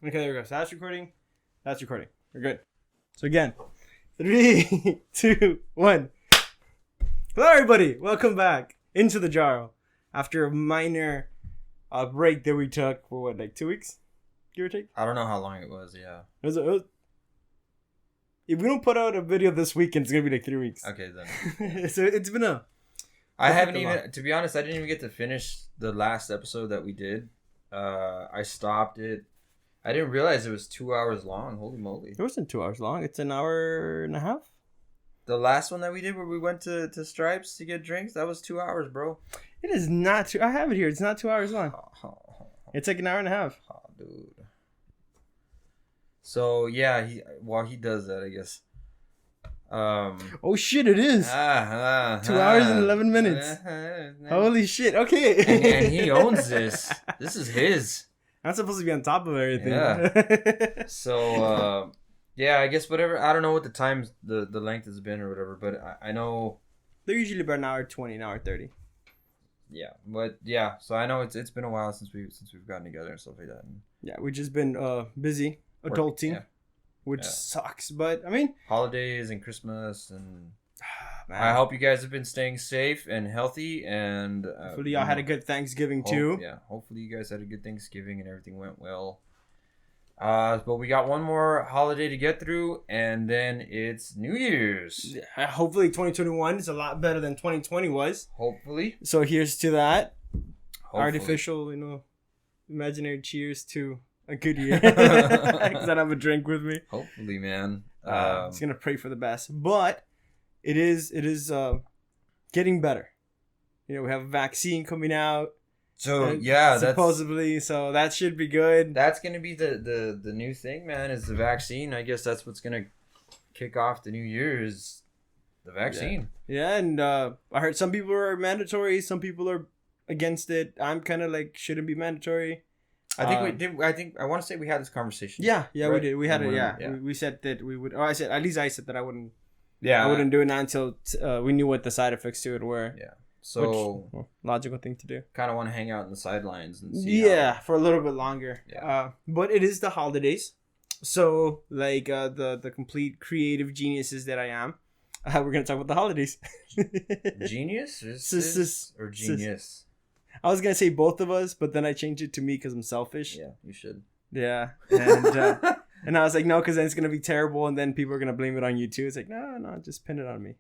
Okay, there we go. So that's recording. That's recording. We're good. So again, 3, 2, 1. Hello, everybody. Welcome back into the jar after a minor break that we took for what, like 2 weeks, give or take. I don't know how long it was. Yeah. If we don't put out a video this weekend, it's gonna be like 3 weeks. Okay then. So it's been a. I haven't even, to be honest, I didn't even get to finish the last episode that we did. I stopped it. I didn't realize it was 2 hours long. Holy moly! It wasn't 2 hours long. It's an hour and a half. The last one that we did, where we went to Stripes to get drinks, that was 2 hours, bro. It is not I have it here. It's not 2 hours long. It's like an hour and a half. Oh, dude. So yeah, while he does that, I guess. Oh shit! It is 2 hours and 11 minutes. Holy shit! Okay. and he owns this. This is his. I'm supposed to be on top of everything. Yeah. So yeah, I guess whatever. I don't know what the time, the length has been or whatever, but I know they're usually about an hour 20, an hour 30. Yeah, but yeah. So I know it's been a while since we've gotten together and stuff like that. And yeah, we've just been busy adulting. Yeah. Which sucks, but I mean, holidays and Christmas, and I hope you guys have been staying safe and healthy, and hopefully y'all had a good Thanksgiving too. Yeah, hopefully you guys had a good Thanksgiving and everything went well. But we got one more holiday to get through, and then it's New Year's. Hopefully 2021 is a lot better than 2020 was. Hopefully. So here's to that. Hopefully. Artificial, imaginary cheers to a good year. Because I don't have a drink with me. Hopefully, man. It's gonna pray for the best, but it is getting better. We have a vaccine coming out. So yeah, supposedly, so that should be good. That's gonna be the new thing, man. Is the vaccine? I guess that's what's gonna kick off the new year. Is the vaccine? Yeah, and I heard some people are mandatory, some people are against it. I'm kind of like shouldn't be mandatory. I think we did. I want to say we had this conversation. Yeah, right? We did. We had it. Yeah. We said that we would. Or I said that I wouldn't. Yeah, I wouldn't do it now until we knew what the side effects to it were. Yeah. So logical thing to do. Kind of want to hang out in the sidelines and see. Yeah, for a little bit longer. Yeah. But it is the holidays, so like the complete creative geniuses that I am, we're gonna talk about the holidays. Genius or genius? I was gonna say both of us, but then I changed it to me because I'm selfish. Yeah, you should. Yeah, and and I was like, no, because then it's gonna be terrible, and then people are gonna blame it on you too. It's like, no, just pin it on me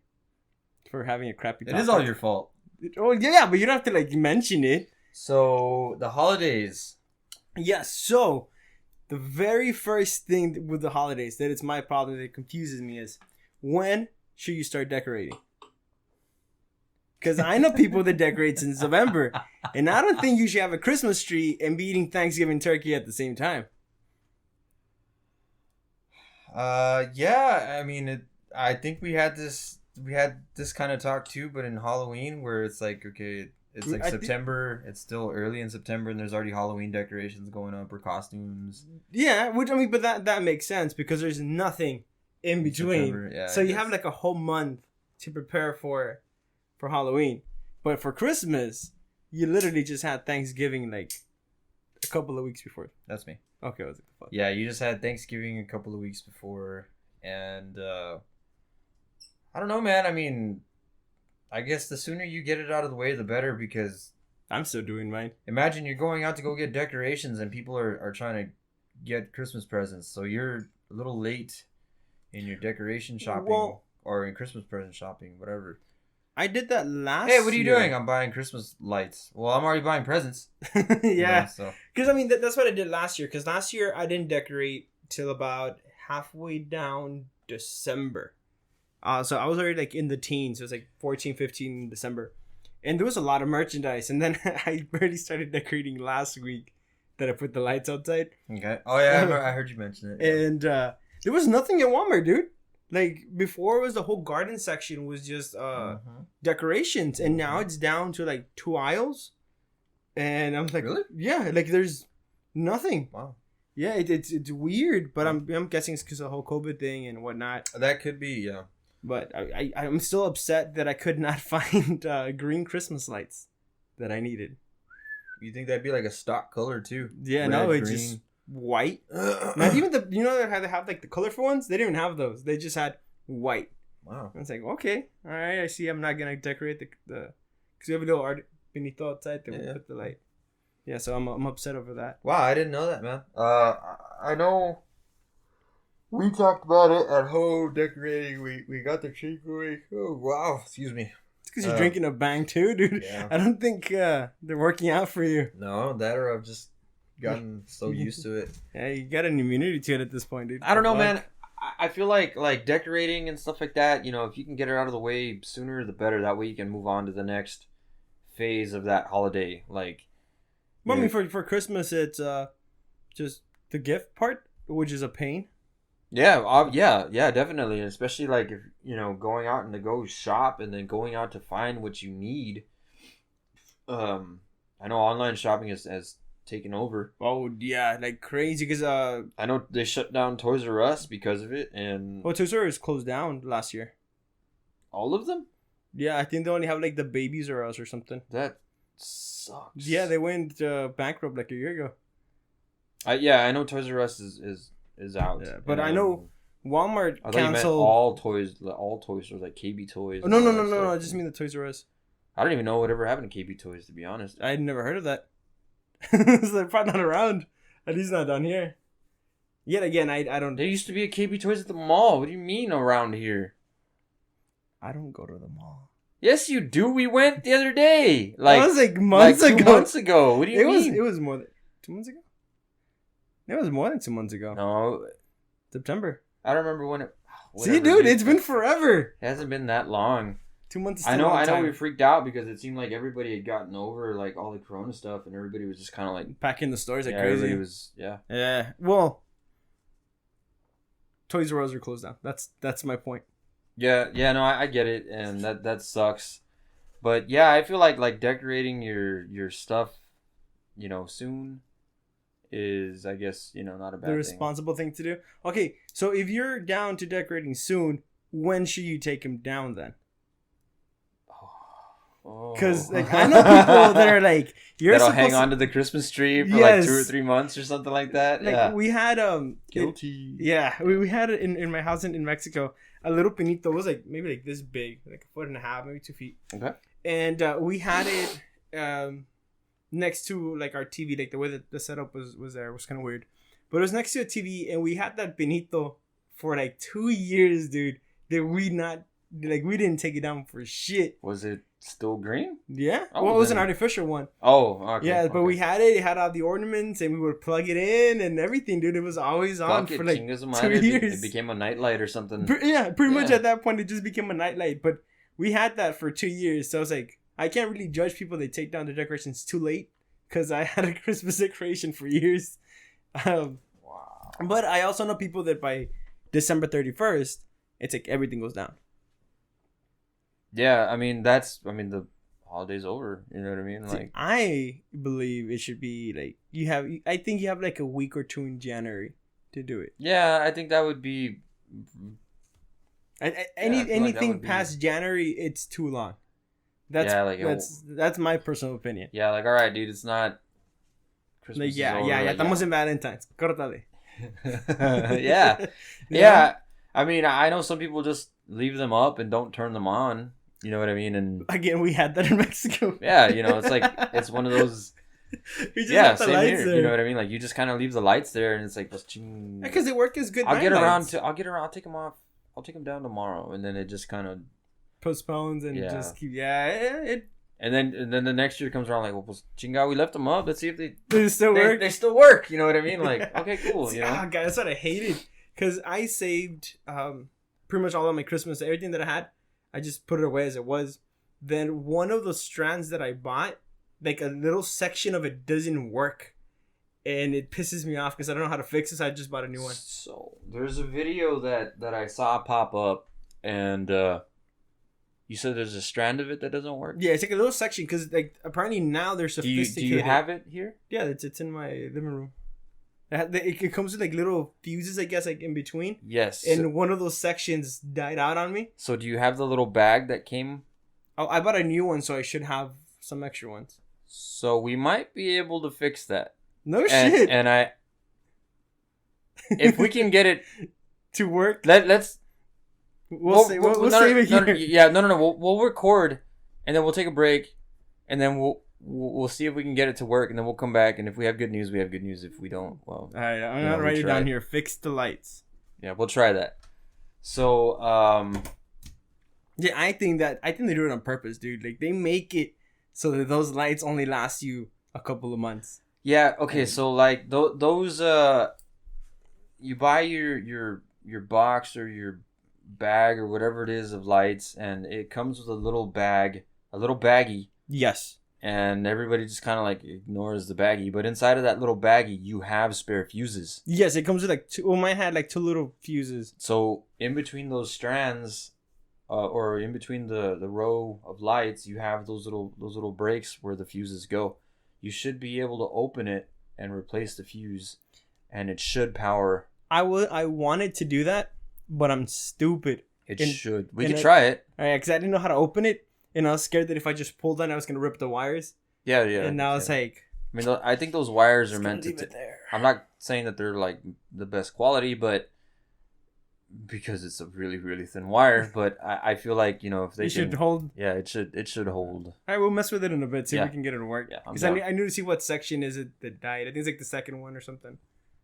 for having a crappy topic. It is all your fault. Oh yeah, but you don't have to like mention it. So the holidays. Yes. So the very first thing with the holidays that it's my problem that confuses me is when should you start decorating? Because I know people that decorate since November, and I don't think you should have a Christmas tree and be eating Thanksgiving turkey at the same time. Yeah. I mean, I think we had this kind of talk too, but in Halloween, where it's like, okay, it's like September. It's still early in September, and there's already Halloween decorations going up or costumes. Yeah, but that makes sense because there's nothing in between. Yeah, so you have like a whole month to prepare for Halloween, but for Christmas, you literally just had Thanksgiving like a couple of weeks before. That's me. Okay, what the fuck? Yeah, you just had Thanksgiving a couple of weeks before, and I don't know, man. I mean, I guess the sooner you get it out of the way, the better, because I'm still doing mine. Imagine you're going out to go get decorations, and people are trying to get Christmas presents, so you're a little late in your decoration shopping or in Christmas present shopping, whatever. I did that last year. Hey, what are you doing? I'm buying Christmas lights. Well, I'm already buying presents. Yeah. Because, I mean, that's what I did last year. Because last year, I didn't decorate till about halfway down December. So I was already, like, in the teens. It was, like, 14, 15 December. And there was a lot of merchandise. And then I barely started decorating last week that I put the lights outside. Okay. Oh, yeah, I heard you mention it. Yeah. And there was nothing at Walmart, dude. Like, before, it was the whole garden section was just decorations. And now it's down to, like, 2 aisles. And I'm like, really? Yeah, like, there's nothing. Wow. Yeah, it's weird. But I'm guessing it's because of the whole COVID thing and whatnot. That could be, yeah. But I'm still upset that I could not find green Christmas lights that I needed. You think that'd be, like, a stock color, too? Yeah, Red, no, it's green. just white. Not even how they have like the colorful ones. They didn't even have those. They just had white. Wow. And it's like, okay, all right. I see. I'm not gonna decorate the because we have a little art benito outside. Then we put the light. Yeah, so I'm upset over that. Wow, I didn't know that, man. I know. We talked about it at home decorating. We got the tree going. Oh wow, excuse me. It's because you're drinking a bang too, dude. Yeah. I don't think they're working out for you. No, that or I've just gotten so used to it. Yeah, you got an immunity to it at this point, dude. I don't know, man. I feel like decorating and stuff like that. You know, if you can get it out of the way sooner, the better. That way you can move on to the next phase of that holiday. Like, well, I mean, for Christmas, it's just the gift part, which is a pain. Yeah, yeah, definitely. And especially like if going out and to go shop and then going out to find what you need. I know online shopping has taken over. Oh yeah, like crazy because I know they shut down Toys R Us because of it, and Toys R Us closed down last year. All of them? Yeah, I think they only have like the Babies R Us or something. That sucks. Yeah, they went bankrupt like a year ago. I know Toys R Us is out. Yeah, but I know Walmart canceled all toy stores like KB Toys. Oh, no, I just mean the Toys R Us. I don't even know whatever happened to KB Toys, to be honest. I'd never heard of that. So they're probably not around. At least not down here. Yet again, I don't. There used to be a KB Toys at the mall. What do you mean around here? I don't go to the mall. Yes, you do. We went the other day. That was like months ago. 2 months ago. What do you mean? It was more than 2 months ago. It was more than 2 months ago. No, September. I don't remember when it. See, dude, it's been forever. It hasn't been that long. 2 months. I know. We freaked out because it seemed like everybody had gotten over like all the Corona stuff, and everybody was just kind of like back in the stores like crazy. Everybody was Yeah. Well, Toys R Us are closed down. That's my point. Yeah. No, I get it, and that sucks. But yeah, I feel like decorating your stuff, soon, is I guess not a bad thing. The responsible thing to do. Okay, so if you're down to decorating soon, when should you take them down then? Because I know people that are like that'll hang on to the Christmas tree for like 2 or 3 months or something like that. Like we had guilty. We had it in my house in Mexico. A little pinito was like maybe like this big, like 1.5 feet, maybe 2 feet. Okay. And we had it next to like our TV, like the way that the setup was there was kind of weird, but it was next to a TV, and we had that pinito for like 2 years, dude. That we didn't take it down for shit. Was it still green? Yeah. Well, it was an artificial one. Oh, okay. Yeah, but we had it. It had all the ornaments, and we would plug it in and everything, dude. It was always on for like 2 years. It became a nightlight or something. Pretty much at that point, it just became a nightlight. But we had that for 2 years, so I was like, I can't really judge people that take down the decorations too late, because I had a Christmas decoration for years. Wow. But I also know people that by December 31st, it's like everything goes down. Yeah, I mean the holiday's over. You know what I mean? Like, I believe it should be like I think you have like a week or two in January to do it. Yeah, I think that would be. Anything past January, it's too long. That's my personal opinion. Yeah, like, all right, dude, it's not Christmas. Like, estamos en Valentine's. Córtale. Yeah. I mean, I know some people just leave them up and don't turn them on. You know what I mean? And again, we had that in Mexico. Yeah, it's like it's one of those. We just same here. There. You know what I mean? Like, you just kind of leave the lights there, and it's like because they work as good. I'll get around. I'll take them off. I'll take them down tomorrow, and then it just kind of postpones and just keep. And then the next year comes around like, well, chinga, we left them up. Let's see if they still work. They still work. You know what I mean? Like, okay, cool. God, that's what I hated, because I saved pretty much all of my Christmas, everything that I had. I just put it away as it was. Then one of the strands that I bought, like a little section of it doesn't work, and it pisses me off because I don't know how to fix it. So I just bought a new one. So there's a video that I saw pop up, and you said there's a strand of it that doesn't work. Yeah, it's like a little section, because like apparently now they're sophisticated. Do you have it here? Yeah, it's in my living room. It comes with like little fuses, I guess, like in between. Yes. And one of those sections died out on me. So do you have the little bag that came? Oh, I bought a new one, so I should have some extra ones. So we might be able to fix that. No shit. And if we can get it to work, let's. We'll save it here. No. We'll record, and then we'll take a break, and then we'll see if we can get it to work, and then we'll come back. And if we have good news, we have good news. If we don't, well, all right. I'm gonna write it down here. Fix the lights. Yeah, we'll try that. So, yeah, I think they do it on purpose, dude. Like they make it so that those lights only last you a couple of months. Yeah. Okay. So like those you buy your box or your bag or whatever it is of lights, and it comes with a little baggie. Yes. And everybody just kind of like ignores the baggie, but inside of that little baggie, you have spare fuses. Yes, it comes with like two. Well, mine had like 2 little fuses. So in between those strands, or in between the row of lights, you have those little breaks where the fuses go. You should be able to open it and replace the fuse, and it should power. I wanted to do that, but I'm stupid. We could try it. All right, because I didn't know how to open it, and I was scared that if I just pulled on it, I was gonna rip the wires. Yeah. And now it's like. I mean, I think those wires are meant to. I'm not saying that they're like the best quality, but because it's a really really thin wire. But I feel like if they should hold. Yeah, it should hold. All right, we'll mess with it in a bit. See if we can get it to work. Yeah, because I need to see what section is it that died. I think it's like the second one or something.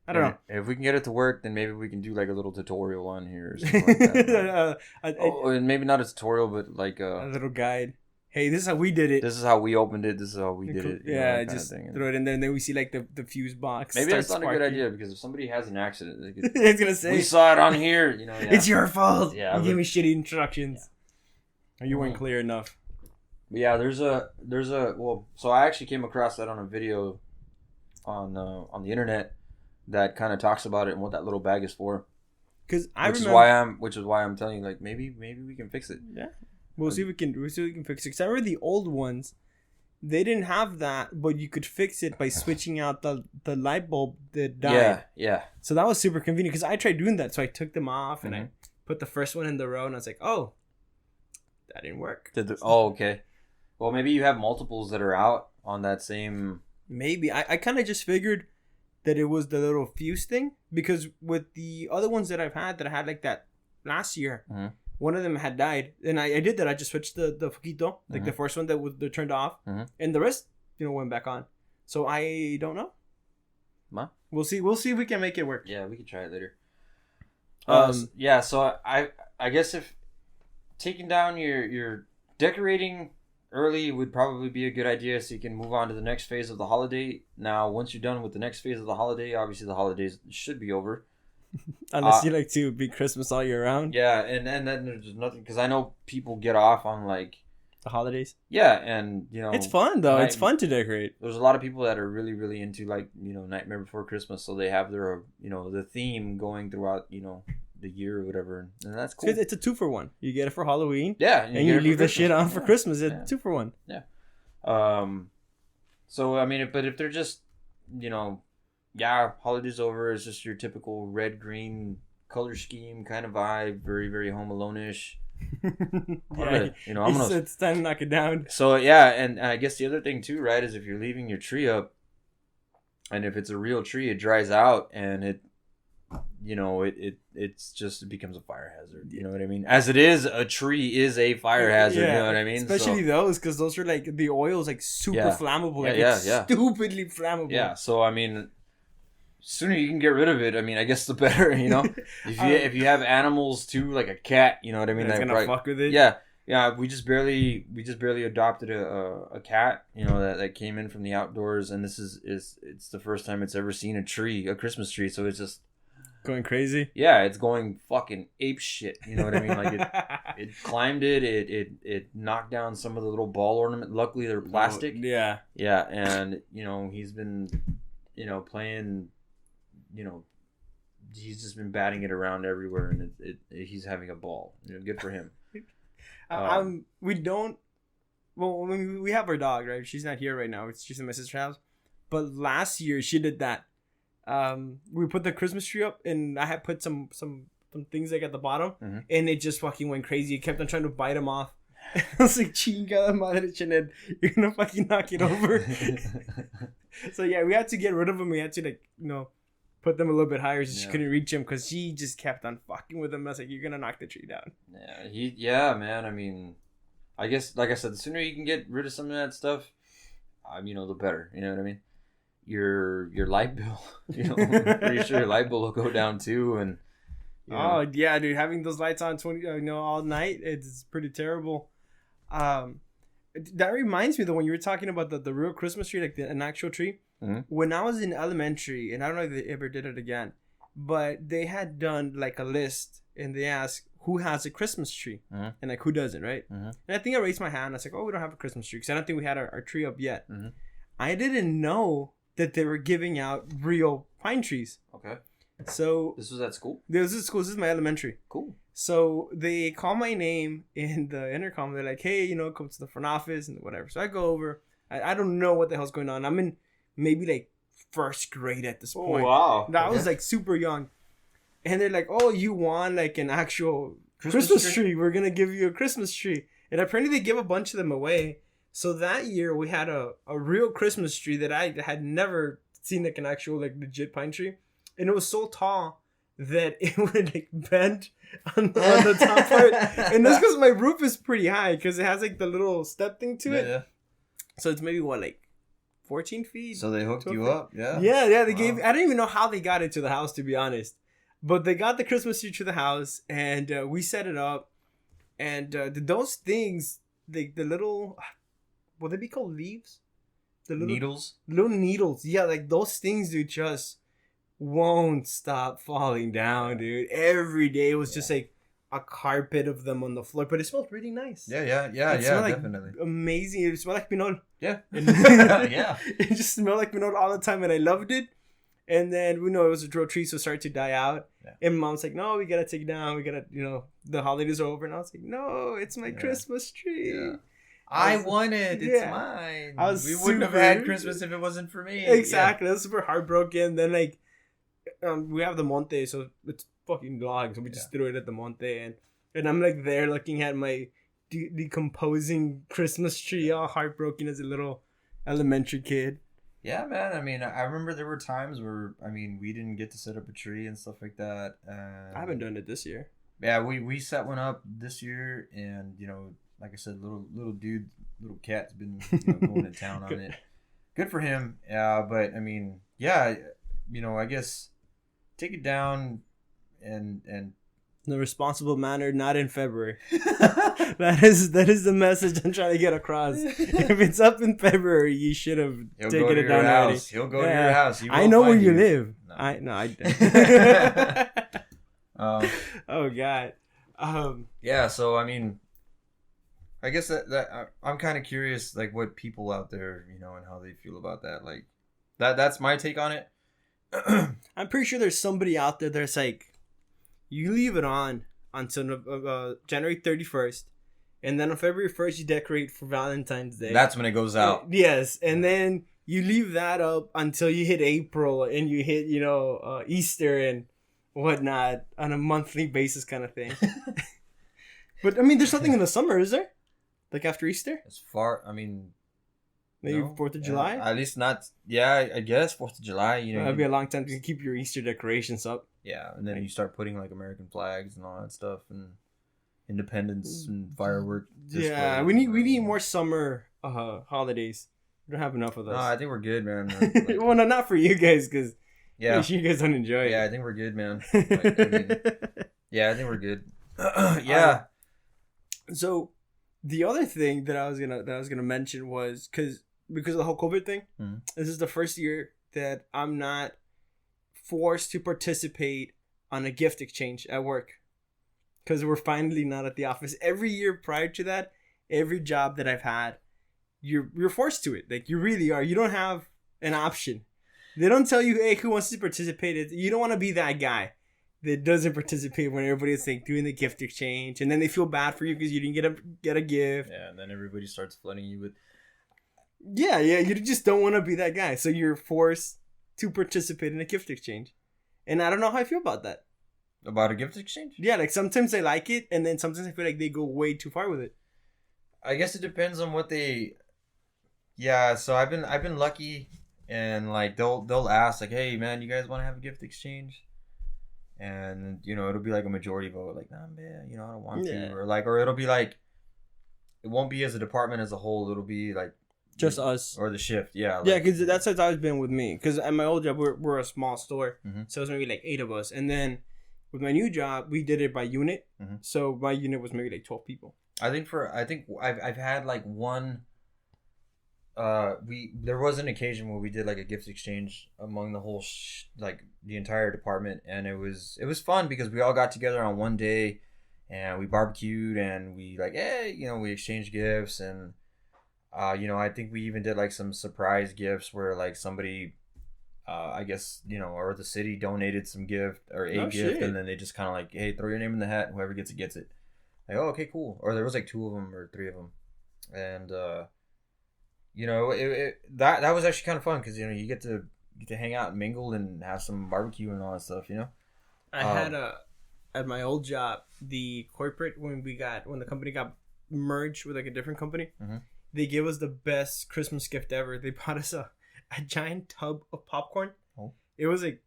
I don't know. If we can get it to work, then maybe we can do like a little tutorial on here or something like that. And maybe not a tutorial, but like a little guide. Hey, this is how we did it. This is how we opened it. This is how we did it. Yeah, just throw it in there, and then we see like the fuse box. Maybe that's not a good idea, because if somebody has an accident, they could, it's gonna say we saw it on here. Yeah. It's your fault. Yeah, you gave me shitty instructions. Yeah. Or you weren't clear enough. But yeah, there's a so I actually came across that on a video on the internet that kind of talks about it and what that little bag is for. Because which is why I'm telling you, like, maybe we can fix it. Yeah, we'll see if we can fix it. Because I remember the old ones, they didn't have that, but you could fix it by switching out the light bulb that died. Yeah. So that was super convenient, because I tried doing that. So I took them off and I put the first one in the row, and I was like, oh, that didn't work. Okay. Well, maybe you have multiples that are out on that same. Maybe I kind of just figured that it was the little fuse thing, because with the other ones that I had like that last year, one of them had died, and I did that. I just switched the foquito, like the first one that turned off, and the rest went back on. So I don't know. Huh? We'll see if we can make it work. Yeah, we can try it later. So I guess if taking down your decorating early would probably be a good idea, so you can move on to the next phase of the holiday. Now, once you're done with the next phase of the holiday, obviously the holidays should be over. Unless you like to be Christmas all year round. Yeah, and then there's nothing, because I know people get off on like the holidays. Yeah, and it's fun though. It's fun to decorate. There's a lot of people that are really really into like Nightmare Before Christmas, so they have their the theme going throughout the year or whatever, and that's cool. It's a 2-for-1. You get it for Halloween, and you leave the shit on for Christmas. It's 2-for-1. Yeah. So I mean, but if they're just holidays over, it's just your typical red green color scheme kind of vibe, very very Home Alone-ish. It's time to knock it down. So yeah, and I guess the other thing too, right, is if you're leaving your tree up, and if it's a real tree, it dries out, and it becomes a fire hazard. You know what I mean? As it is, a tree is a fire hazard. You know what I mean? Especially those, because those are like, the oil is like super flammable. It's stupidly flammable. Yeah. So I mean, sooner you can get rid of it, I mean, I guess the better. If you have animals too, like a cat, you know what I mean? It's gonna fuck with it. Yeah. We just barely adopted a cat, that came in from the outdoors, and this it's the first time it's ever seen a Christmas tree. So it's just going crazy. Yeah, it's going fucking ape shit. You know what I mean? Like it climbed it. It knocked down some of the little ball ornament. Luckily, they're plastic. Yeah. Yeah, and he's been, playing. He's just been batting it around everywhere, and he's having a ball. Good for him. We don't. Well, we have our dog, right? She's not here right now. She's in my sister's house. But last year she did that. We put the Christmas tree up, and I had put some things like at the bottom, and it just fucking went crazy. It kept on trying to bite them off. I was like, "Chinga madre, Chanel, you're gonna fucking knock it over." So yeah, we had to get rid of them. We had to put them a little bit higher so she couldn't reach him because she just kept on fucking with him. I was like, you're gonna knock the tree down. Yeah, man. I mean, I guess, like I said, the sooner you can get rid of some of that stuff, the better. You know what I mean? Your light bill, pretty sure your light bill will go down too. And oh yeah, dude, having those lights on all night, it's pretty terrible. That reminds me though, when you were talking about the real Christmas tree, like an actual tree. Mm-hmm. When I was in elementary, and I don't know if they ever did it again, but they had done like a list, and they asked who has a Christmas tree, and like who doesn't, right? And I think I raised my hand. I was like, "Oh, we don't have a Christmas tree because I don't think we had our tree up yet." I didn't know that they were giving out real pine trees. Okay. So this was at school? This is school. This is my elementary. Cool. So they call my name in the intercom. They're like, "Hey, come to the front office and whatever." So I go over. I don't know what the hell's going on. I'm in maybe like first grade at this point. Oh, wow. I was like super young. And they're like, "Oh, you won like an actual Christmas tree. We're going to give you a Christmas tree." And apparently they give a bunch of them away. So that year we had a real Christmas tree that I had never seen, like an actual like legit pine tree. And it was so tall that it would like bend on the top part. And that's because my roof is pretty high because it has like the little step thing to it. Yeah. So it's maybe like 14 feet. So they hooked you up, yeah? Yeah, they gave... I don't even know how they got it to the house, to be honest. But they got the Christmas tree to the house, and we set it up. And those things, the little... Would they be called leaves? The little... Needles? Little needles. Yeah, like those things, dude, just won't stop falling down, dude. Every day it was just like a carpet of them on the floor. But it smelled really nice. Yeah, definitely. Amazing. It smelled like pinol. Yeah. Yeah. It just smelled like pinol all the time, and I loved it. And then we know it was a real tree, so it started to die out. Yeah. And Mom's like, "No, we gotta take it down. We gotta, the holidays are over." And I was like, "No, it's my Christmas tree. Yeah. I won it. It's mine. We wouldn't have had Christmas if it wasn't for me." Exactly. I was super heartbroken. Then we have the monte, so it's fucking logs, so we just threw it at the monte, and I'm like there looking at my decomposing Christmas tree, all heartbroken as a little elementary kid. Yeah, man. I mean, I remember there were times where, we didn't get to set up a tree and stuff like that. I haven't done it this year. Yeah, we set one up this year, and like I said, little cat's been going to town on it. Good for him. But I guess take it down and in a responsible manner, not in February. That is the message I'm trying to get across. If it's up in February, you should have taken it down already. He'll go to your house. I know where you live. No. I oh God. Yeah. So I guess that I'm kind of curious, like what people out there, and how they feel about that. Like that's my take on it. I'm pretty sure there's somebody out there that's like, you leave it on until January 31st, and then on February 1st you decorate for Valentine's Day. That's when it goes out. Yes, and then you leave that up until you hit April, and you hit Easter and whatnot on a monthly basis kind of thing. But there's nothing in the summer, is there? Like after Easter? As far, maybe 4th of July? At least not. Yeah, I guess 4th of July. That'd be a long time to keep your Easter decorations up. Yeah, and then you start putting like American flags and all that stuff, and independence and firework. Yeah, we need more summer holidays. We don't have enough of those. No, I think we're good, man. Well, no, not for you guys, because you guys don't enjoy it. Yeah, I think we're good, man. I think we're good. Yeah. So the other thing that I was gonna mention was because of the whole COVID thing. Mm-hmm. This is the first year that I'm not forced to participate on a gift exchange at work because we're finally not at the office. Every year prior to that, every job that I've had, you're forced to it. Like you really are. You don't have an option. They don't tell you, "Hey, who wants to participate?" You don't want to be that guy that doesn't participate when everybody's like doing the gift exchange, and then they feel bad for you because you didn't get a gift. Yeah, and then everybody starts flooding you with. Yeah, you just don't want to be that guy, so you're forced to participate in a gift exchange, and I don't know how I feel about that. About a gift exchange? Yeah, like sometimes I like it, and then sometimes I feel like they go way too far with it. I guess it depends on what they. Yeah, so I've been lucky and like they'll ask like, hey man, you guys want to have a gift exchange? And you know, it'll be like a majority vote, like, nah man, you know, I don't want to, or it'll be like, it won't be as a department as a whole, it'll be like just us or the shift. Like, because that's how it's always been with me, because at my old job we're a small store, so it's maybe like 8 of us, and then with my new job we did it by unit, so my unit was maybe like 12 people. I think I've had like one, there was an occasion where we did like a gift exchange among the whole like the entire department, and it was fun because we all got together on one day and we barbecued and we like, hey, you know, we exchanged gifts, and you know, I think we even did like some surprise gifts where like somebody, I guess, you know, or the city donated some gift or a gift, shit. And then they just kind of like, hey, throw your name in the hat, whoever gets it gets it. Like, oh, okay, cool. Or there was like 2 of them or 3 of them, and you know, that was actually kind of fun because, you know, you get to hang out and mingle and have some barbecue and all that stuff, you know. I had at my old job, the corporate, when the company got merged with like a different company, they gave us the best Christmas gift ever. They bought us a giant tub of popcorn. Oh. It was like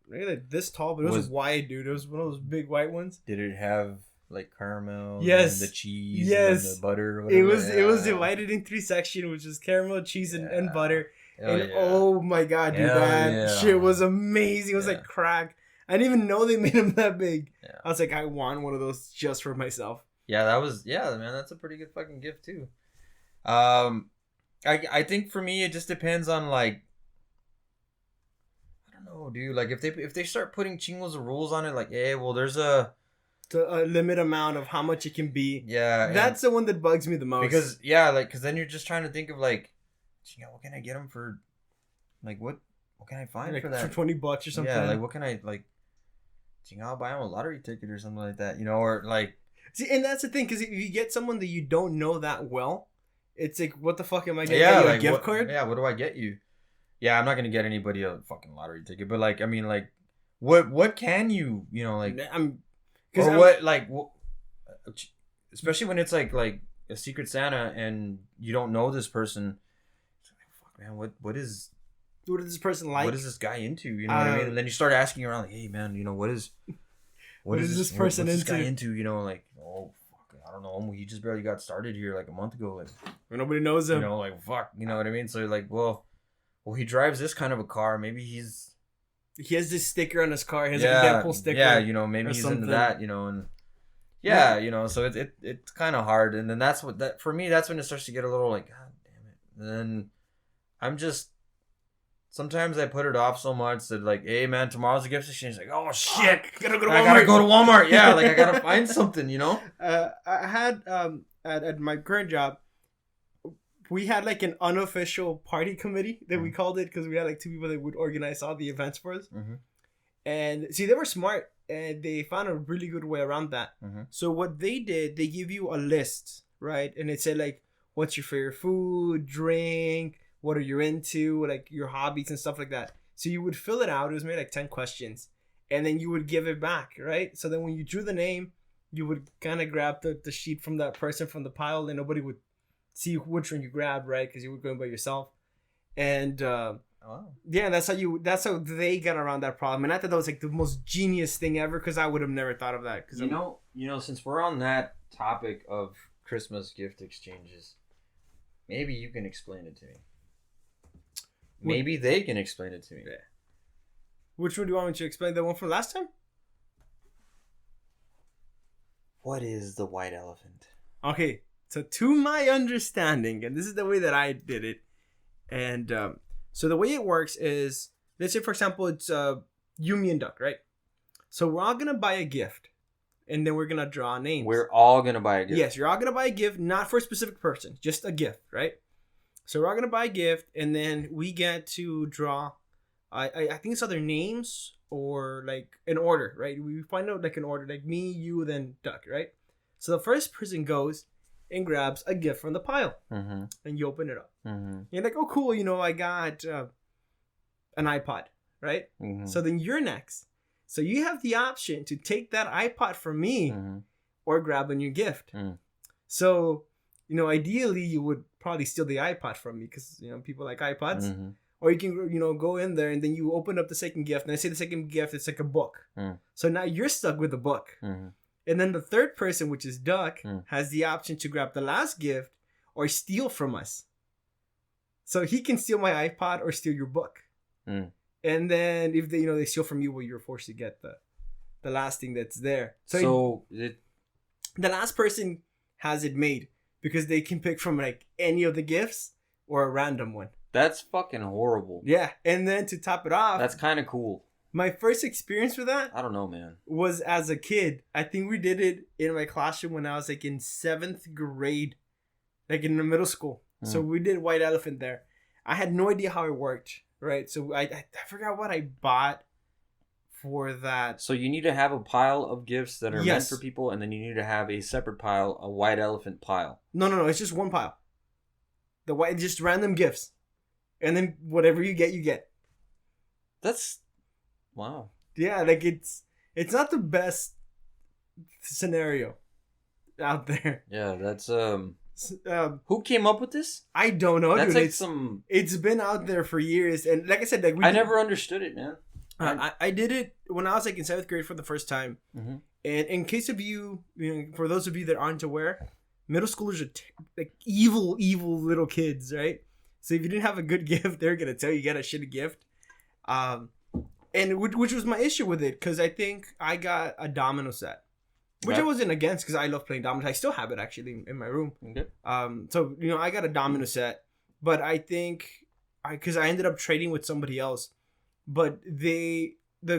maybe like this tall, but it was wide, dude. It was one of those big white ones. Did it have like caramel? Yes. And the cheese. Yes. And the butter. Or whatever? It was divided in 3 sections, which is caramel, cheese, and butter. Oh my god, dude, that shit was amazing. It was like crack. I didn't even know they made them that big. Yeah. I was like, I want one of those just for myself. Yeah, man, that's a pretty good fucking gift too. I think for me it just depends on like, I don't know, dude. Like if they start putting chingos of rules on it, like, hey, well, there's a limit amount of how much it can be. Yeah, that's the one that bugs me the most. Because then you're just trying to think of like, what can I get them for? Like what can I find like for that? For $20 or something. Yeah, like what can I like? I'll buy them a lottery ticket or something like that, you know, or like. See, and that's the thing, because if you get someone that you don't know that well, it's like, what the fuck am I gonna get you, like, a gift card? Yeah, what do I get you? Yeah, I'm not gonna get anybody a fucking lottery ticket, but like, I mean, like, what can you, you know, like, especially when it's like a Secret Santa and you don't know this person. It's like, fuck, man, what is this person like? What is this guy into? You know what I mean? And then you start asking around, like, hey man, you know, what is this person into? What's this guy into? You know, like, oh fuck, I don't know. He just barely got started here like a month ago. Like, nobody knows him. You know, like, fuck, you know what I mean? So you're like, well, he drives this kind of a car. Maybe he has this sticker on his car. He has like a Deadpool sticker. Yeah, you know, maybe he's into that. You know, and you know, so it's kind of hard. And then for me, that's when it starts to get a little like, god damn it. And then I'm just. Sometimes I put it off so much that like, hey man, tomorrow's a gift exchange. Like, oh shit, I gotta go to Walmart. Yeah, like I gotta find something, you know. I had at my current job, we had like an unofficial party committee that we called it, because we had like 2 people that would organize all the events for us. And see, they were smart and they found a really good way around that. So what they did, they give you a list, right? And it said like, what's your favorite food, drink, what are you into, like your hobbies and stuff like that. So you would fill it out. It was maybe like 10 questions, and then you would give it back, right? So then when you drew the name, you would kind of grab the sheet from that person from the pile, and nobody would see which one you grabbed, right? Because you were going by yourself. And yeah, that's how they got around that problem. And I thought that was like the most genius thing ever, because I would have never thought of that. Because you know, since we're on that topic of Christmas gift exchanges, maybe you can explain it to me. Maybe they can explain it to me. Yeah. Which one do you want me to explain? The one from last time? What is the white elephant? Okay, so to my understanding, and this is the way that I did it, and so the way it works is, let's say for example it's you, me, and Duck, right? So we're all gonna buy a gift, and then we're gonna draw names. We're all gonna buy a gift. Yes, you're all gonna buy a gift, not for a specific person, just a gift, right? So we're all gonna buy a gift, and then we get to draw. I think it's either names or like an order, right? We find out like an order, like me, you, then Duck, right? So the first person goes and grabs a gift from the pile, and you open it up. You're like, oh cool, you know, I got an iPod, right? So then you're next. So you have the option to take that iPod from me or grab a new gift. So, you know, ideally you would probably steal the iPod from me, because, you know, people like iPods. Or you can, go in there and then you open up the second gift. And I say the second gift, it's like a book. So now you're stuck with the book. Mm-hmm. And then the third person, which is Duck, has the option to grab the last gift or steal from us. So he can steal my iPod or steal your book. And then if they steal from you, well, you're forced to get the last thing that's there. The last person has it made because they can pick from like any of the gifts or a random one. That's fucking horrible. Yeah. And then to top it off, that's kind of cool. My first experience with that, I don't know, man, was as a kid. I think we did it in my classroom when I was like in 7th grade, like in the middle school. So we did White Elephant there. I had no idea how it worked, right? So I forgot what I bought for that. So you need to have a pile of gifts that are meant for people, and then you need to have a separate pile, a White Elephant pile. No. It's just one pile. Just random gifts. And then whatever you get, you get. That's... Wow. Yeah, like it's not the best scenario out there. Yeah, that's who came up with this? I don't know. That's dude. It's been out there for years, and like I said, like I never understood it, man. I did it when I was like in 7th grade for the first time. And in case of you, for those of you that aren't aware, middle schoolers are like evil little kids, right? So if you didn't have a good gift, they're gonna tell you get a shitty gift. And which was my issue with it, because I think I got a domino set, which I wasn't against because I love playing dominoes. I still have it actually in my room. Okay. So I got a domino set, but I think because I ended up trading with somebody else, but the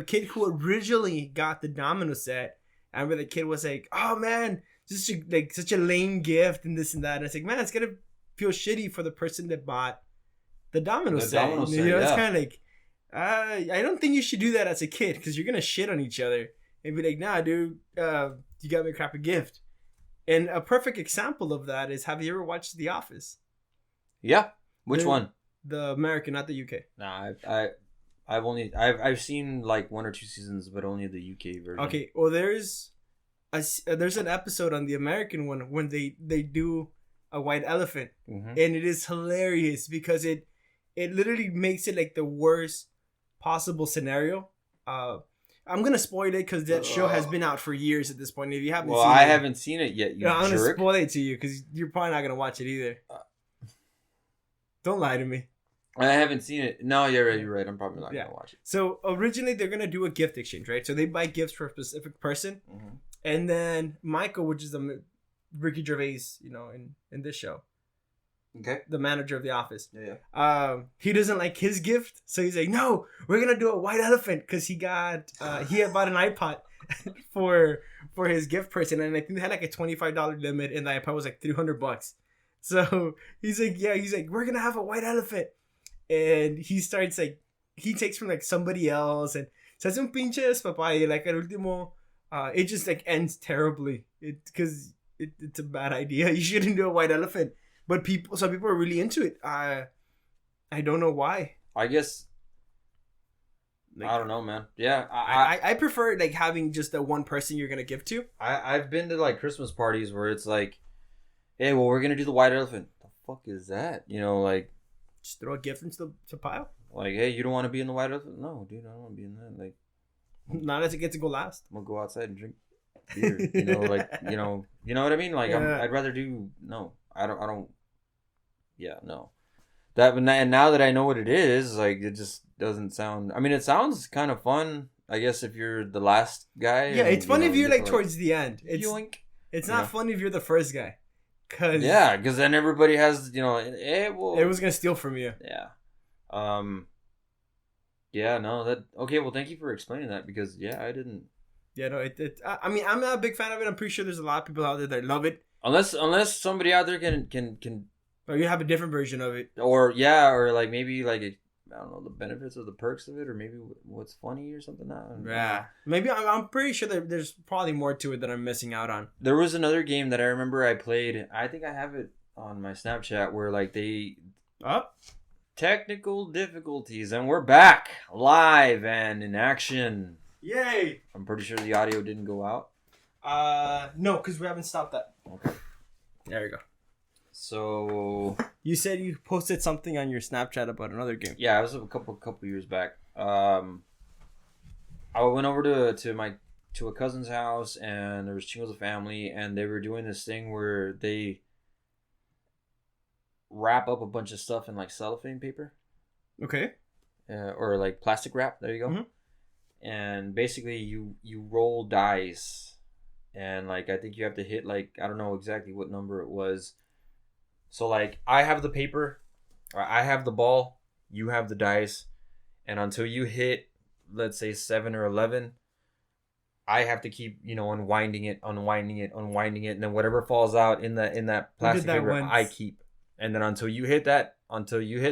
kid who originally got the domino set, I remember the kid was like, "Oh man, this is such a lame gift and this and that." And it's like, man, it's gonna feel shitty for the person that bought the domino set. It's kind of like. I don't think you should do that as a kid because you're gonna shit on each other and be like, "Nah, dude, you got me a crappy gift." And a perfect example of that is, have you ever watched The Office? Yeah. Which one? The American, not the UK. Nah, I've seen like 1 or 2 seasons, but only the UK version. Okay, well there's an episode on the American one when they do a white elephant, and it is hilarious because it literally makes it like the worst possible scenario. I'm gonna spoil it because that show has been out for years at this point. If you haven't seen it, I haven't seen it yet. I'm gonna spoil it to you because you're probably not gonna watch it either. Don't lie to me. I haven't seen it. No, you're right. I'm probably not gonna watch it. So originally they're gonna do a gift exchange, right? So they buy gifts for a specific person, and then Michael, which is the Ricky Gervais, in this show. Okay. The manager of The Office. Yeah. He doesn't like his gift, so he's like, "No, we're gonna do a white elephant," because he had bought an iPod for his gift person, and I think they had like a $25 limit, and the iPod was like $300. So he's like, "We're gonna have a white elephant," and he starts like he takes from like somebody else and says un pinches papaya, like al último, it just like ends terribly. Because it's a bad idea. You shouldn't do a white elephant. But some people are really into it. I don't know why. I guess. Like, I don't know, man. Yeah, I prefer like having just the one person you're gonna give to. I've been to like Christmas parties where it's like, hey, well, we're gonna do the white elephant. The fuck is that? Like, just throw a gift into the pile. Like, hey, you don't want to be in the white elephant? No, dude, I don't want to be in that. Like, not as it gets to go last. I'm gonna go outside and drink beer. You know what I mean? Like, yeah. I'd rather do no. I don't. Yeah, no. And now that I know what it is, like, it just doesn't sound. I mean, it sounds kind of fun. I guess if you're the last guy. Yeah, it's fun if you're like towards the end. It's not fun if you're the first guy. Because then everybody has everyone's gonna steal from you. Yeah. Yeah. No. Okay. Well, thank you for explaining that because I didn't. Yeah. No. I mean, I'm not a big fan of it. I'm pretty sure there's a lot of people out there that love it. Unless somebody out there can. Or you have a different version of it. Or like maybe like I don't know the benefits or the perks of it, or maybe what's funny or something. Yeah. Maybe I'm pretty sure that there's probably more to it that I'm missing out on. There was another game that I remember I played. I think I have it on my Snapchat where like they technical difficulties, and we're back live and in action. Yay! I'm pretty sure the audio didn't go out. No, because we haven't stopped that. Okay. There you go. So you said you posted something on your Snapchat about another game. Yeah, it was a couple years back. I went over to a cousin's house, and there was chingos of family, and they were doing this thing where they wrap up a bunch of stuff in like cellophane paper. Okay. Or like plastic wrap. There you go. Mm-hmm. And basically, you roll dice, and like I think you have to hit like I don't know exactly what number it was. So like I have the paper, or I have the ball, you have the dice, and until you hit, let's say 7 or 11, I have to keep unwinding it, and then whatever falls out in that plastic paper, I keep. And then until you hit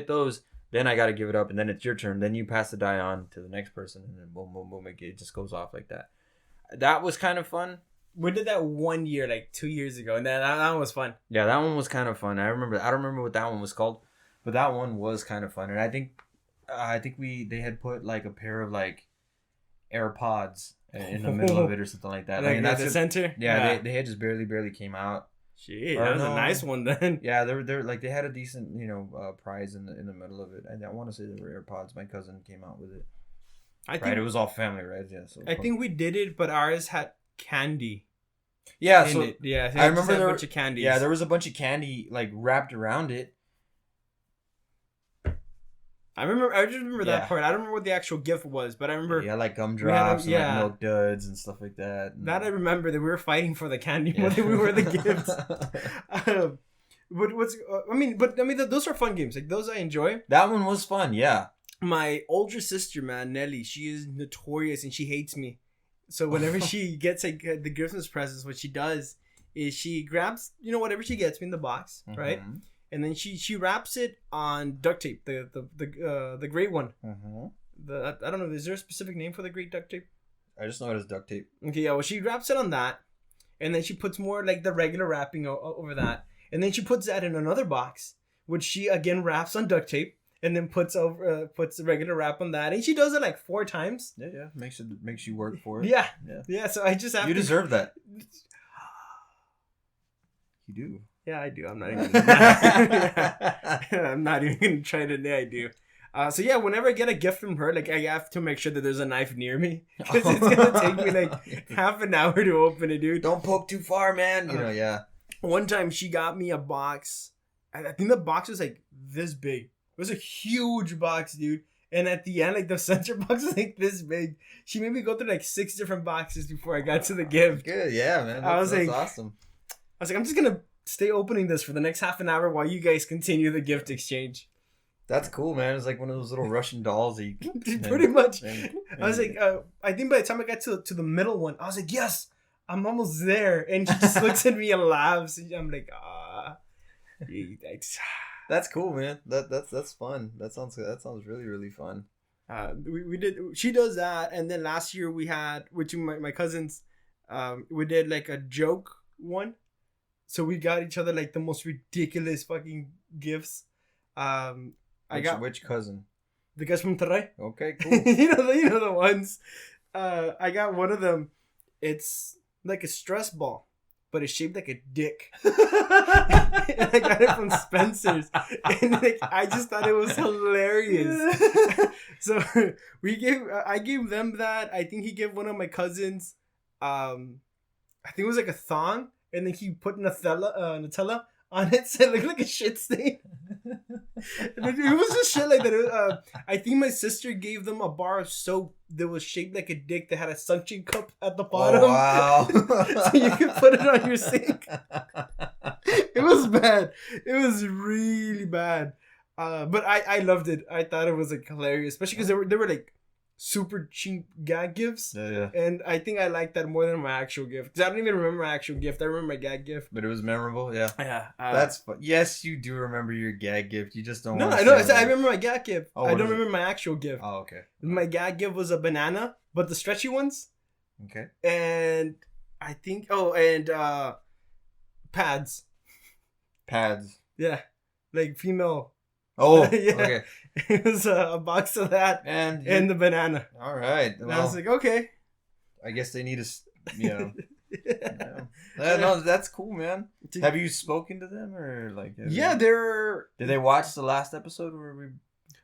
those, then I got to give it up, and then it's your turn. Then you pass the die on to the next person, and then boom, boom, boom, it just goes off like that. That was kind of fun. We did that 1 year, like 2 years ago, and that one was fun. Yeah, that one was kind of fun. I don't remember what that one was called, but that one was kind of fun. And I think they had put like a pair of like AirPods in the middle of it or something like that. Like that's the center. Yeah, they had just barely came out. Shit, that was a nice one then. Yeah, they're like they had a decent prize in the middle of it. I want to say they were AirPods. My cousin came out with it. I think it was all family, right? Yeah. So I think we did it, but ours had candy. Yeah, so yeah, I remember there a bunch of candies. Yeah, there was a bunch of candy like wrapped around it. I just remember that part. I don't remember what the actual gift was, but I remember like gumdrops and like milk duds and stuff like that. That I remember that we were fighting for the candy more than we were the gifts. But those are fun games. Like those I enjoy. That one was fun. Yeah. My older sister, man, Nelly, she is notorious and she hates me. So whenever she gets like the Christmas presents, what she does is she grabs whatever she gets me in the box, right? And then she wraps it on duct tape, the great one. I don't know. Is there a specific name for the great duct tape? I just know it as duct tape. Okay, yeah. Well, she wraps it on that, and then she puts more like the regular wrapping over that, and then she puts that in another box, which she again wraps on duct tape, and then puts the regular wrap on that, and she does it like 4 times. Yeah. Makes you work for it. Yeah. So I just have You deserve that. You do. Yeah, I do. I'm not even. I'm not even gonna try to deny I do. So yeah, whenever I get a gift from her, like I have to make sure that there's a knife near me because it's gonna take me like half an hour to open it, dude. Don't poke too far, man. Yeah. One time she got me a box. I think the box was like this big. It was a huge box, dude. And at the end, like the center box was like this big. She made me go through like 6 different boxes before I got to the gift. Good, yeah, man. That's awesome. I was like, I'm just gonna stay opening this for the next half an hour while you guys continue the gift exchange. That's cool, man. It's like one of those little Russian dolls that you pretty much. I was like, I think by the time I got to the middle one, I was like, yes, I'm almost there. And she just looks at me and laughs. And I'm like, That's cool, man. That's fun. That sounds really, really fun. We did. She does that, and then last year we had, which my cousins, we did like a joke one. So we got each other like the most ridiculous fucking gifts. Which cousin? The guys from Monterrey. Okay, cool. you know the ones. I got one of them. It's like a stress ball, but it's shaped like a dick. And I got it from Spencer's, and like I just thought it was hilarious. So I gave them that. I think he gave one of my cousins. I think it was like a thong. And then he put Nutella on it, so it looked like a shit stain. It was just shit like that. I think my sister gave them a bar of soap that was shaped like a dick that had a suction cup at the bottom. Oh, wow. So you could put it on your sink. It was bad. It was really bad. But I loved it. I thought it was like hilarious, especially because they were like super cheap gag gifts. Yeah. And I think I like that more than my actual gift. Because I don't even remember my actual gift. I remember my gag gift. But it was memorable, yeah. Yeah. That's fun. Yes, you do remember your gag gift. You just don't No, want I know. I remember my gag gift. Oh, I don't remember my actual gift. Oh, okay. My gag gift was a banana, but the stretchy ones. Okay. And I think, pads. Pads. Yeah. Like female. Oh, yeah. Okay. It was a box of that and the banana. All right. And I was like, okay. I guess they need No, that's cool, man. Have you spoken to them or like? Did they watch the last episode where we?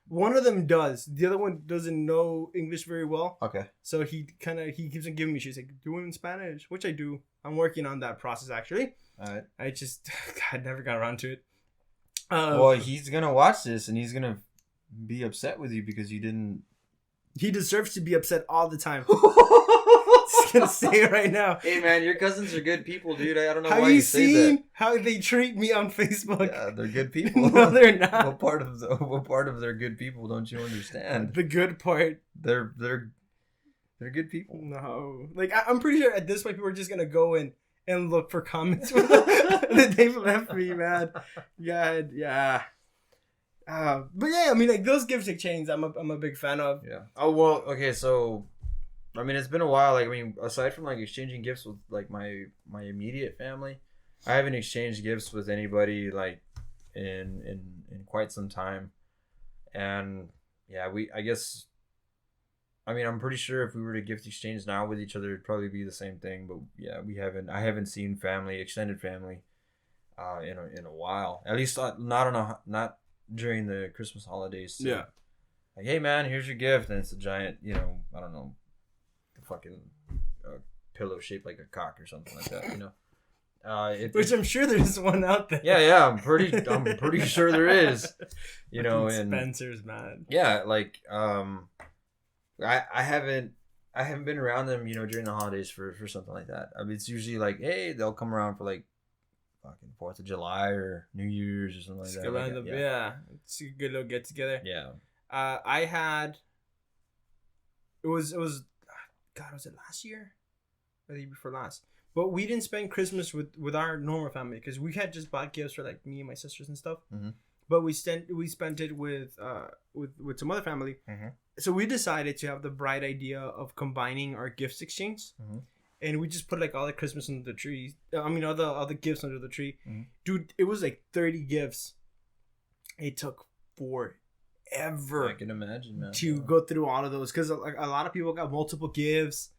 One of them does. The other one doesn't know English very well. Okay. So he keeps on giving me. She's like, do it in Spanish, which I do. I'm working on that process actually. All right. I just I never got around to it. Well, he's gonna watch this and he's gonna be upset with you because you didn't. He deserves to be upset all the time. Just gonna say it right now. Hey man, your cousins are good people, dude. I don't know why you say that. Have you seen how they treat me on Facebook? Yeah, they're good people. No, they're not. What part of their good people don't you understand? The good part. They're good people. No, like I'm pretty sure at this point people are just gonna go in and look for comments that they've left me, man. God, yeah. But yeah, I mean, like those gift exchanges, I'm a big fan of. Yeah. Oh well, okay. So, I mean, it's been a while. Like, I mean, aside from like exchanging gifts with like my immediate family, I haven't exchanged gifts with anybody like in quite some time. And yeah, I guess. I mean, I'm pretty sure if we were to gift exchange now with each other, it'd probably be the same thing. But yeah, I haven't seen extended family, in a while. At least not during the Christmas holidays. So, yeah. Like, hey man, here's your gift, and it's a giant, I don't know, fucking pillow shaped like a cock or something like that. Which I'm sure there's one out there. Yeah, I'm pretty sure there is. And Spencer's, man. Yeah, like I haven't been around them, during the holidays for something like that. I mean, it's usually like, hey, they'll come around for like fucking 4th of July or New Year's or something like that. Yeah, it's a good little get together. Yeah. I had. It was. God, was it last year? Or the year before last? But we didn't spend Christmas with our normal family because we had just bought gifts for like me and my sisters and stuff. Mm-hmm. But we spent it with some other family. Mm-hmm. So we decided to have the bright idea of combining our gifts exchange. Mm-hmm. And we just put like all the Christmas under the tree. I mean, all the gifts under the tree. Mm-hmm. Dude, it was like 30 gifts. It took forever. I can imagine, man. To go through all of those. Because like, a lot of people got multiple gifts.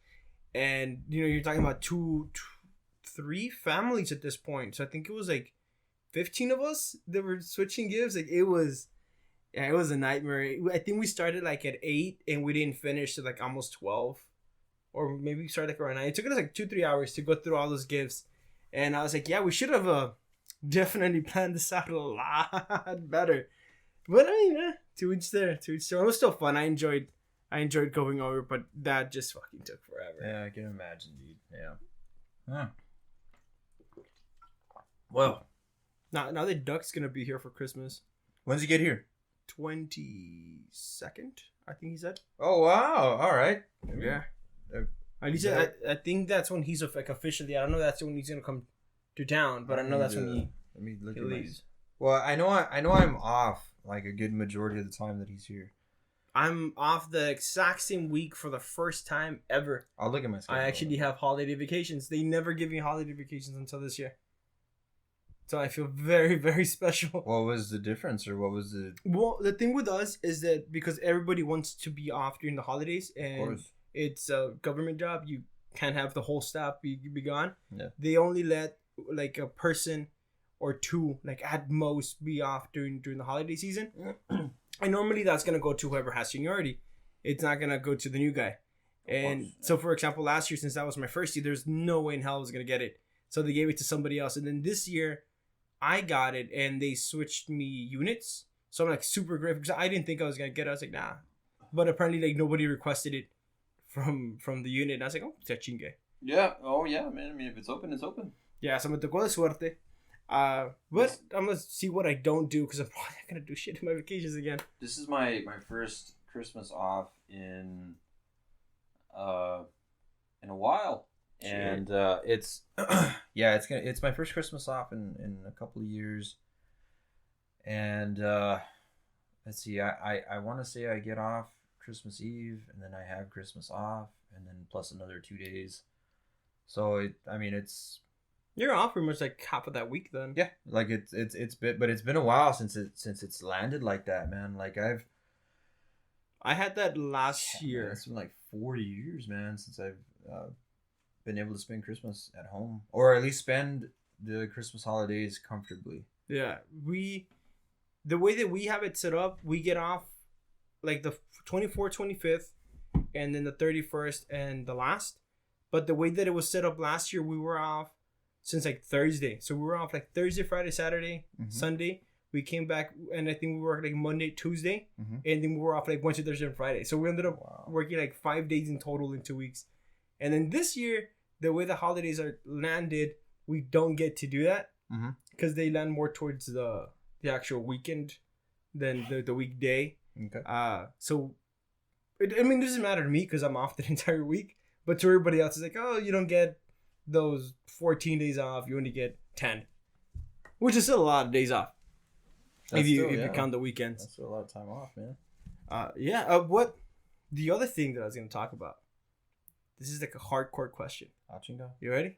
And, you're talking about 3 families at this point. So I think it was like 15 of us that were switching gifts. Like, it was a nightmare. I think we started like at 8 and we didn't finish till like almost 12. Or maybe we started like around 9. It took us like 2-3 hours to go through all those gifts. And I was like, yeah, we should have definitely planned this out a lot better. But I mean, to each their. It was still fun. I enjoyed going over, but that just fucking took forever. Yeah, I can imagine, dude. Yeah. Huh. Well, now the duck's gonna be here for Christmas. When's he get here? 22nd, I think he said. Oh wow! All right. Yeah. I think that's when he's like officially. I don't know that's when he's gonna come to town, but I know that's when he leaves. Well, I know I'm off like a good majority of the time that he's here. I'm off the exact same week for the first time ever. I'll look at my schedule. I actually have holiday vacations. They never give me holiday vacations until this year. So I feel very, very special. What was the difference, or what was the... Well, the thing with us is that because everybody wants to be off during the holidays, and it's a government job, you can't have the whole staff be gone. Yeah. They only let like a person or 2, like at most, be off during the holiday season. And normally that's going to go to whoever has seniority. It's not going to go to the new guy. And so, for example, last year, since that was my first year, there's no way in hell I was going to get it. So they gave it to somebody else. And then this year, I got it, and they switched me units. So I'm like super grateful because I didn't think I was going to get it. I was like, nah. But apparently, like, nobody requested it from the unit. And I was like, oh, it's a chingue. Yeah. Oh, yeah, man. I mean, if it's open, it's open. Yeah, so me tocó de suerte. But I'm going to see what I don't do because I'm probably not going to do shit in my vacations again. This is my first Christmas off in a while. Shit. And it's yeah, it's my first Christmas off in a couple of years. And let's see, I want to say I get off Christmas Eve and then I have Christmas off and then plus another 2 days. So it's you're off pretty much like half of that week then. Yeah, like it's been a while since it's landed like that, man. Like I had that last year. Man, it's been like 4 years, man, since I've been able to spend Christmas at home, or at least spend the Christmas holidays comfortably. Yeah, the way that we have it set up, we get off like the 24th, 25th, and then the 31st and the last. But the way that it was set up last year, we were off since like Thursday. So we were off like Thursday, Friday, Saturday, Sunday. We came back, and I think we worked like Monday, Tuesday, and then we were off like Wednesday, Thursday, and Friday. So we ended up working like 5 days in total in 2 weeks. And then this year, the way the holidays are landed, we don't get to do that because they land more towards the actual weekend than the weekday. Okay. So, it doesn't matter to me because I'm off the entire week. But to everybody else, it's like, oh, you don't get those 14 days off. You only get 10, which is still a lot of days off. If you count the weekends. That's still a lot of time off, man. What the other thing that I was going to talk about? This is like a hardcore question. You ready?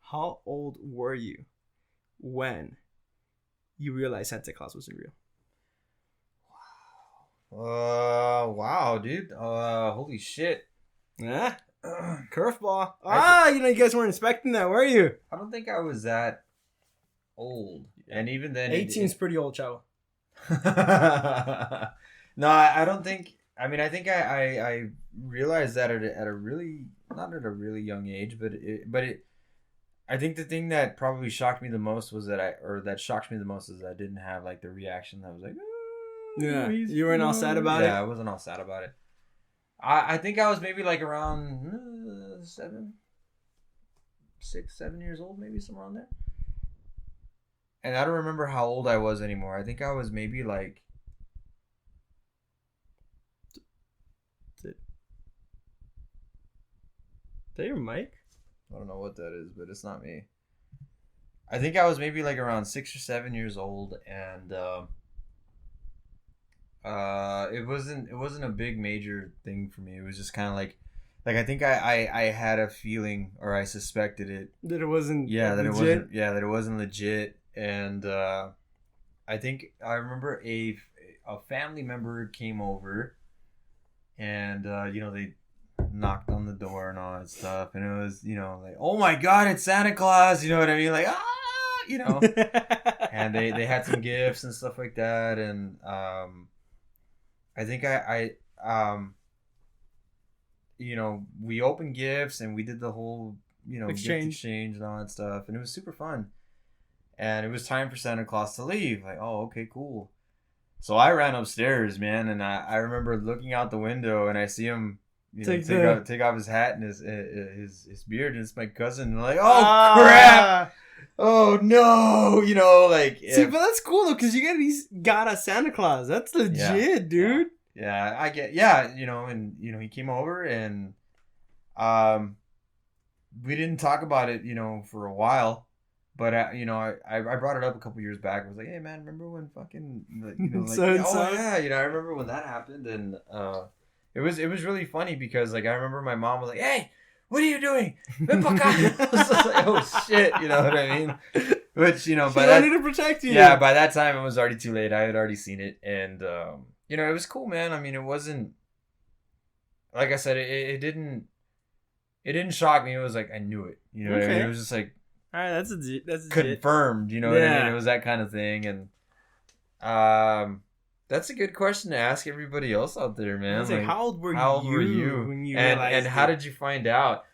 How old were you when you realized Santa Claus wasn't real? Wow, dude. Holy shit. Yeah. Curveball. You guys weren't expecting that, were you? I don't think I was that old. And even then... 18 is pretty old, chavo. No, I don't think... I mean, I think I realized that at a really... Not at a really young age, but I think the thing that probably shocked me the most was that shocked me the most is that I didn't have like the reaction that was like... Yeah, you weren't all sad about it? Yeah, I wasn't all sad about it. I think I was maybe like around 6, 7 years old, maybe somewhere around there. And I don't remember how old I was anymore. I think I was maybe like... Is that your mic? I don't know what that is, but it's not me. I think I was maybe like around 6 or 7 years old, and it wasn't a big major thing for me. It was just kind of like I think I had a feeling, or I suspected it, that it wasn't that it wasn't legit. And I think I remember a family member came over, and they knocked on the door and all that stuff, and it was like, oh my god, it's Santa Claus, you know what I mean, like and they had some gifts and stuff like that, and I think we opened gifts and we did the whole gift exchange and all that stuff, and it was super fun. And it was time for Santa Claus to leave. Like, oh, okay, cool. So I ran upstairs, man, and I remember looking out the window, and I see him take off his hat and his beard, and it's my cousin. And I'm like, oh crap! Oh no! See, but that's cool though, because he's got a Santa Claus. That's legit, dude. Yeah, I get. Yeah, and he came over, and we didn't talk about it, for a while. But I brought it up a couple years back. I was like, "Hey man, remember when fucking I remember when that happened." And it was really funny because I remember my mom was like, "Hey, what are you doing?" I was just like, "Oh shit," you know what I mean? Which by that, I need to protect you. Yeah, by that time it was already too late. I had already seen it, and it was cool, man. I mean, it wasn't, like I said, it didn't shock me. It was like I knew it. You know what I mean? It was just like. All right, that's confirmed, what I mean? It was that kind of thing, and that's a good question to ask everybody else out there, man. I was like, how old were you when you and realized how did you find out?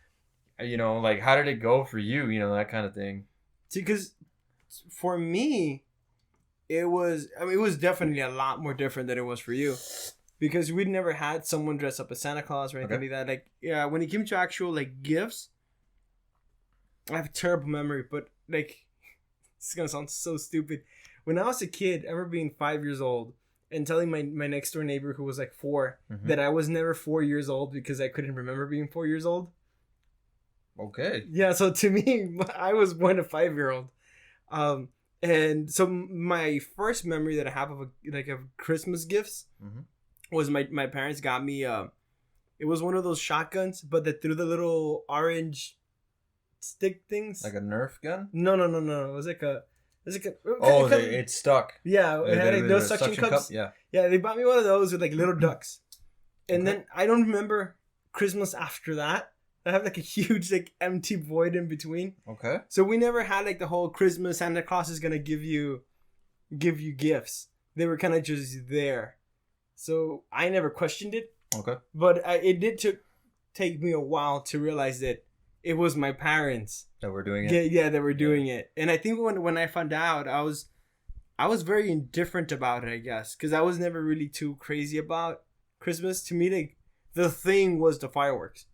How did it go for you? That kind of thing. See, because for me, it was definitely a lot more different than it was for you, because we'd never had someone dress up as Santa Claus or anything like that. When it came to actual gifts. I have a terrible memory, but this is gonna sound so stupid. When I was a kid, I remember being 5 years old and telling my next door neighbor, who was 4, that I was never 4 years old because I couldn't remember being 4 years old. Okay. Yeah, so to me, I was born a 5-year-old, and so my first memory that I have of Christmas gifts was my parents got me. It was one of those shotguns, but that threw the little orange stick things, like a Nerf gun. No. It was like a. It's stuck. Yeah, it had those suction cups. Yeah, they bought me one of those with little ducks, and then I don't remember Christmas after that. I have like a huge like empty void in between. Okay. So we never had like the whole Christmas Santa Claus is gonna give you gifts. They were kind of just there. So I never questioned it. Okay. But it did take me a while to realize that it was my parents that were doing it. Yeah, they were doing it. And I think when I found out, I was very indifferent about it, I guess, because I was never really too crazy about Christmas. To me, like, the thing was the fireworks.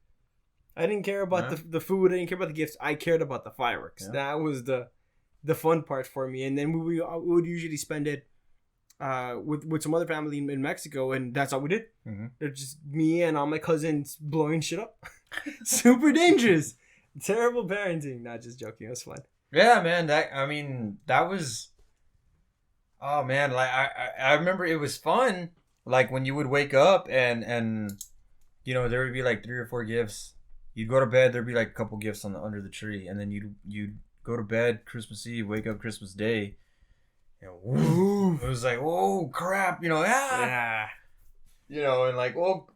I didn't care about the food. I didn't care about the gifts. I cared about the fireworks. Yeah. That was the fun part for me. And then we would usually spend it with some other family in Mexico, and that's all we did. Mm-hmm. They're just me and all my cousins blowing shit up. Super dangerous. Terrible parenting. Not just joking. It was fun. Yeah, man. That was. Oh man, like I remember it was fun. Like when you would wake up and there would be like 3 or 4 gifts. You'd go to bed, there'd be like a couple gifts under the tree, and then you'd go to bed Christmas Eve, wake up Christmas Day. It was like, oh crap, Yeah. And like, well,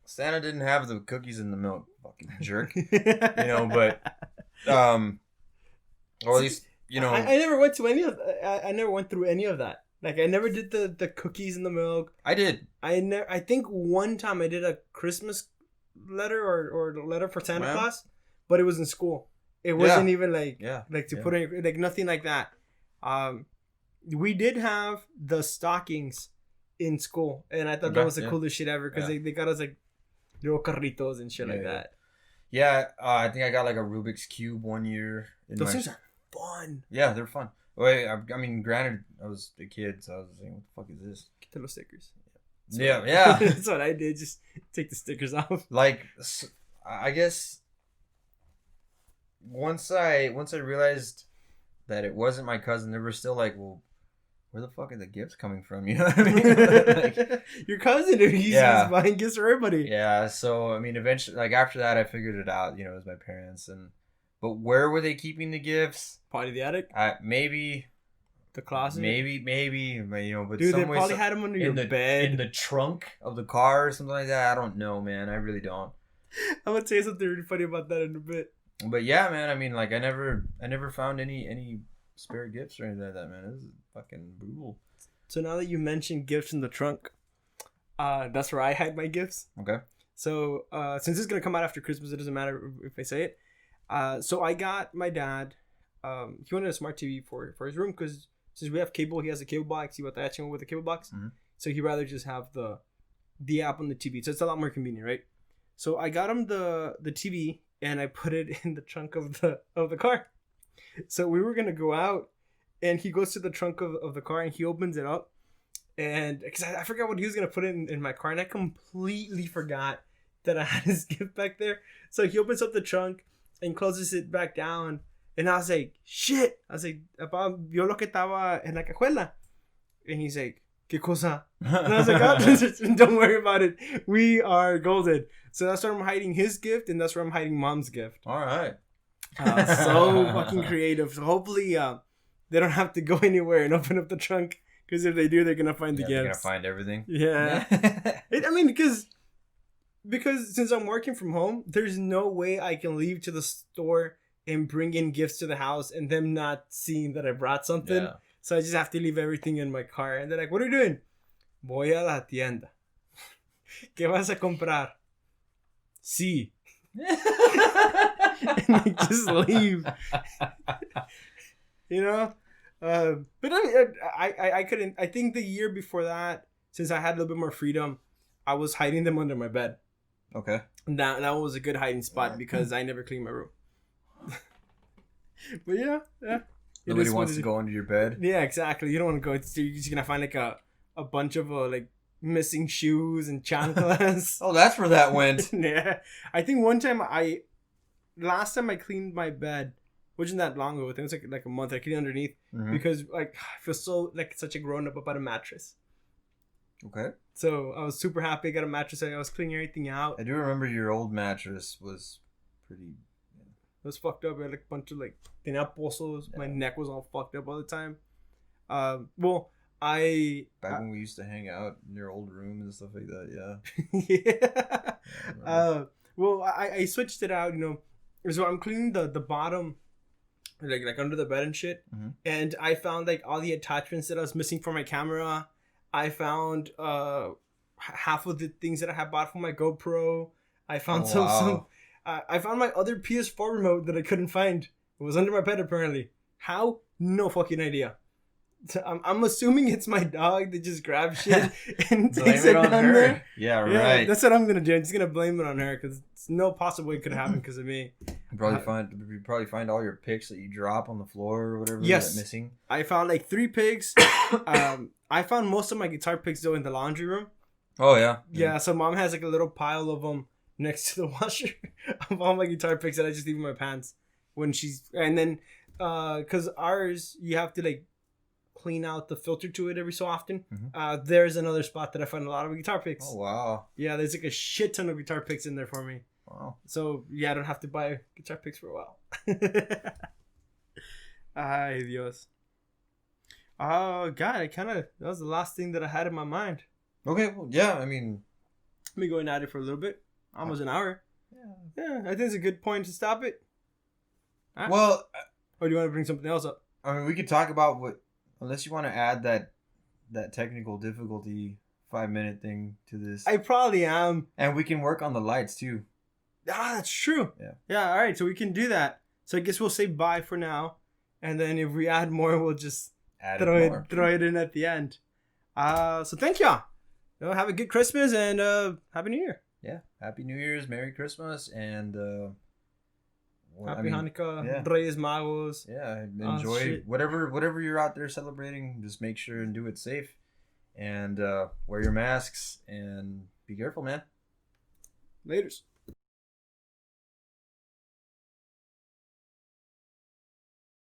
Santa didn't have the cookies and the milk, fucking jerk. But or at least I never went to any of. I never went through any of that. Like I never did the cookies and the milk. I did. I think one time I did a Christmas letter or letter for Santa Claus, but it was in school. It wasn't even like to put in like nothing like that. We did have the stockings in school, and I thought that was the coolest shit ever because they got us like little carritos and shit like that. Yeah, I think I got like a Rubik's Cube one year. Those things are fun. Yeah, they're fun. Wait, I mean, granted, I was a kid, so I was saying, what the fuck is this? Get the little stickers. Yeah. That's what I did. Just take the stickers off. Like, I guess once I realized that it wasn't my cousin, they were still like, well, where the fuck are the gifts coming from? You know what I mean? Like, your cousin, he's buying gifts for everybody. Yeah. So I mean, eventually, like after that, I figured it out. It was my parents, but where were they keeping the gifts? Probably the attic. Maybe. The closet? Maybe, but dude, they probably had them under your bed. In the trunk of the car or something like that. I don't know, man. I really don't. I'm going to say something really funny about that in a bit. But yeah, man, I mean, like, I never found any spare gifts or anything like that, man. This is fucking brutal. So now that you mentioned gifts in the trunk, that's where I hide my gifts. Okay. So, since it's going to come out after Christmas, it doesn't matter if I say it. So I got my dad, he wanted a smart TV for his room because since we have cable, he has a cable box. He bought that with a cable box. Mm-hmm. So he'd rather just have the app on the TV. So it's a lot more convenient, right? So I got him the TV and I put it in the trunk of the car. So we were going to go out and he goes to the trunk of the car and he opens it up. And because I forgot what he was going to put in my car. And I completely forgot that I had his gift back there. So he opens up the trunk and closes it back down. And I was like, shit. I was like, Papa, vio lo que estaba en la cajuela. And he's like, ¿qué cosa? And I was like, oh, don't worry about it. We are golden. So that's where I'm hiding his gift, and that's where I'm hiding Mom's gift. All right. So fucking creative. So hopefully they don't have to go anywhere and open up the trunk. Because if they do, they're going to find the gifts. They're going to find everything. Yeah. Because since I'm working from home, there's no way I can leave to the store and bring in gifts to the house and them not seeing that I brought something. Yeah. So I just have to leave everything in my car. And they're like, what are you doing? Voy a la tienda. ¿Qué vas a comprar? Sí. And they just leave. But I couldn't. I think the year before that, since I had a little bit more freedom, I was hiding them under my bed. Okay. That was a good hiding spot because I never cleaned my room. But yeah. Nobody wants to go under your bed. Yeah, exactly. You don't want to go. You're just gonna find like a bunch of like missing shoes and chanclas. Oh, that's where that went. Yeah, I think one time last time I cleaned my bed, which isn't that long ago. I think it was like a month. I cleaned underneath because like I feel so like such a grown up about a mattress. Okay. So I was super happy. I got a mattress. I was cleaning everything out. I do remember your old mattress was pretty. It was fucked up. I had like a bunch of like tenía pozos. Yeah. My neck was all fucked up all the time. Back when we used to hang out in your old room and stuff like that. Yeah. Yeah. Well, I switched it out, So I'm cleaning the bottom, like under the bed and shit. Mm-hmm. And I found like all the attachments that I was missing for my camera. I found half of the things that I had bought for my GoPro. I found some. I found my other PS4 remote that I couldn't find. It was under my bed apparently. How? No fucking idea. I'm assuming it's my dog that just grabs shit and takes it down there. Yeah, right. Yeah, that's what I'm gonna do. I'm just gonna blame it on her because it's no possible way it could happen because of me. You probably find all your pics that you drop on the floor or whatever. Yes, missing. I found like 3 pigs. I found most of my guitar picks though in the laundry room. Oh yeah. Yeah. So mom has like a little pile of them next to the washer of all my guitar picks that I just leave in my pants and then because ours you have to like clean out the filter to it every so often. Mm-hmm. There's another spot that I find a lot of guitar picks. Oh wow. Yeah, there's like a shit ton of guitar picks in there for me. Wow. So yeah, I don't have to buy guitar picks for a while. Ay Dios. Oh God, that was the last thing that I had in my mind. Okay, well yeah, I mean, let me go at it for a little bit. Almost an hour. Yeah, I think it's a good point to stop it. Right. Well, or do you want to bring something else up? I mean, we could talk about unless you want to add that technical difficulty 5-minute thing to this. I probably am. And we can work on the lights too. Ah, that's true. Yeah. Yeah, all right, so we can do that. So I guess we'll say bye for now. And then if we add more, we'll just throw it in at the end. So thank y'all. Have a good Christmas and Happy New Year. Yeah. Happy New Year's, Merry Christmas, and Happy Hanukkah, yeah. Reyes Magos. Yeah, enjoy whatever you're out there celebrating. Just make sure and do it safe, and wear your masks and be careful, man. Laters.